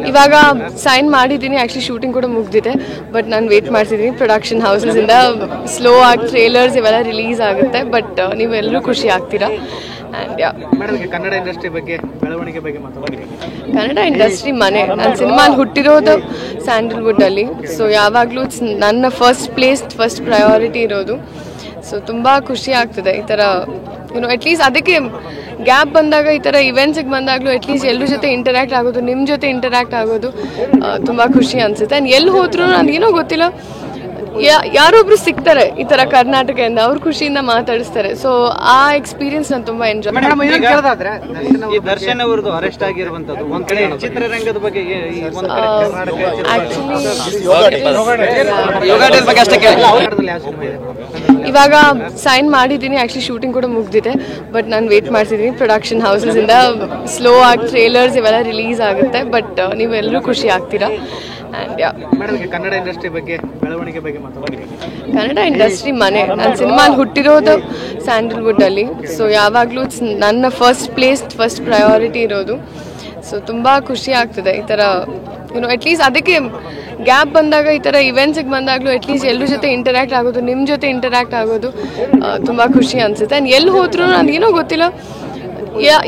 ಇವಾಗ ಸೈನ್ ಮಾಡಿದ್ದೀನಿ, actually shooting ಕೂಡ ಮುಗ್ದಿದೆ. ಬಟ್ ನಾನು ವೇಟ್ ಮಾಡ್ತಿದ್ದೀನಿ ಪ್ರೊಡಕ್ಷನ್ ಹೌಸಸಿಂದ ಸ್ಲೋ ಆಗಿ ಟ್ರೇಲರ್ಸ್ ಇವೆಲ್ಲ ರಿಲೀಸ್ ಆಗುತ್ತೆ. ಬಟ್ ನೀವೆಲ್ಲರೂ ಖುಷಿ ಆಗ್ತೀರಾ. ಆ್ಯಂಡ್ ಕನ್ನಡ ಇಂಡಸ್ಟ್ರಿ ಬಗ್ಗೆ ಬೆಳವಣಿಗೆ ಬಗ್ಗೆ ಕನ್ನಡ ಇಂಡಸ್ಟ್ರಿ ಮನೆ. ನನ್ನ ಸಿನಿಮಾ ಹುಟ್ಟಿರೋದು ಸ್ಯಾಂಡಲ್ವುಡ್ಡಲ್ಲಿ. ಸೊ ಯಾವಾಗಲೂ ನನ್ನ ಫಸ್ಟ್ ಪ್ರಯಾರಿಟಿ ಇರೋದು. ಸೊ ತುಂಬ ಖುಷಿ ಆಗ್ತದೆ ಈ ಥರ ಅಟ್ಲೀಸ್ಟ್ ಅದಕ್ಕೆ ಗ್ಯಾಪ್ ಬಂದಾಗ ಈ ಥರ ಇವೆಂಟ್ಸಿಗೆ ಬಂದಾಗಲೂ ಅಟ್ಲೀಸ್ಟ್ ಎಲ್ಲರ ಜೊತೆ ಇಂಟರ್ಯಾಕ್ಟ್ ಆಗೋದು, ನಿಮ್ಮ ಜೊತೆ ಇಂಟರ್ಯಾಕ್ಟ್ ಆಗೋದು ತುಂಬ ಖುಷಿ ಅನಿಸುತ್ತೆ. ಆ್ಯಂಡ್ ಎಲ್ಲಿ ಹೋದ್ರೂ ನನಗೇನೋ ಗೊತ್ತಿಲ್ಲ, ಯಾರೊಬ್ರು ಸಿಗ್ತಾರೆ ಈ ಥರ ಕರ್ನಾಟಕದಿಂದ, ಅವ್ರ ಖುಷಿಯಿಂದ ಮಾತಾಡಿಸ್ತಾರೆ. ಸೊ ಆ ಎಕ್ಸ್ಪೀರಿಯನ್ಸ್ ನಾನು ತುಂಬ ಎಂಜಾಯ್ ಈ ದರ್ಶನ್ ಅವರದು ಅರೆಸ್ಟ್ ಆಗಿರುವಂತದ್ದು ಒಂದ್ ಕಡೆ ಚಿತ್ರರಂಗದ ಬಗ್ಗೆ ಇವಾಗ ಸೈನ್ ಮಾಡಿದ್ದೀನಿ, ಆ್ಯಕ್ಚುಲಿ ಶೂಟಿಂಗ್ ಕೂಡ ಮುಗ್ದಿದೆ. ಬಟ್ ನಾನು ವೇಟ್ ಮಾಡ್ತಿದ್ದೀನಿ ಪ್ರೊಡಕ್ಷನ್ ಹೌಸಸಿಂದ ಸ್ಲೋ ಆಗಿ ಟ್ರೇಲರ್ಸ್ ಇವೆಲ್ಲ ರಿಲೀಸ್ ಆಗುತ್ತೆ. ಬಟ್ ನೀವೆಲ್ಲರೂ ಖುಷಿ ಆಗ್ತೀರಾ. ಆ್ಯಂಡ್ ಕನ್ನಡ ಇಂಡಸ್ಟ್ರಿ ಬಗ್ಗೆ ಬೆಳವಣಿಗೆ ಬಗ್ಗೆ ಕನ್ನಡ ಇಂಡಸ್ಟ್ರಿ ಮನೆ. ನನ್ನ ಸಿನಿಮಾ ಹುಟ್ಟಿರೋದು ಸ್ಯಾಂಡಲ್ವುಡ್ಡಲ್ಲಿ. ಸೊ ಯಾವಾಗಲೂ ನನ್ನ ಫಸ್ಟ್ ಪ್ರಯಾರಿಟಿ ಇರೋದು. ಸೊ ತುಂಬ ಖುಷಿ ಆಗ್ತದೆ ಈ ಥರ ಅಟ್ಲೀಸ್ಟ್ ಅದಕ್ಕೆ ಗ್ಯಾಪ್ ಬಂದಾಗ ಈ ಥರ ಇವೆಂಟ್ಸಿಗೆ ಬಂದಾಗಲೂ ಅಟ್ಲೀಸ್ಟ್ ಎಲ್ಲರ ಜೊತೆ ಇಂಟರ್ಯಾಕ್ಟ್ ಆಗೋದು, ನಿಮ್ಮ ಜೊತೆ ಇಂಟರ್ಯಾಕ್ಟ್ ಆಗೋದು ತುಂಬ ಖುಷಿ ಅನಿಸುತ್ತೆ. ಆ್ಯಂಡ್ ಎಲ್ಲಿ ಹೋದ್ರೂ ನನಗೇನೋ ಗೊತ್ತಿಲ್ಲ,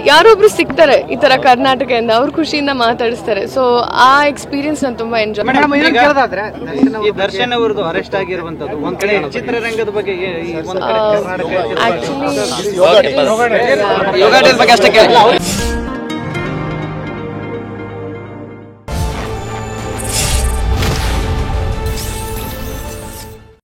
ಯಾರೊಬ್ರು ಸಿಗ್ತಾರೆ ಈ ಥರ ಕರ್ನಾಟಕದಿಂದ, ಅವ್ರ ಖುಷಿಯಿಂದ ಮಾತಾಡಿಸ್ತಾರೆ. ಸೊ ಆ ಎಕ್ಸ್ಪೀರಿಯನ್ಸ್ ನಾನು ತುಂಬ ಎಂಜಾಯ್ ಈ ದರ್ಶನ್ ಅವರದು ಅರೆಸ್ಟ್ ಆಗಿರುವಂತದ್ದು ಒಂದ್ ಕಡೆ ಚಿತ್ರರಂಗದ ಬಗ್ಗೆ ಆ್ಯಕ್ಚುಲಿ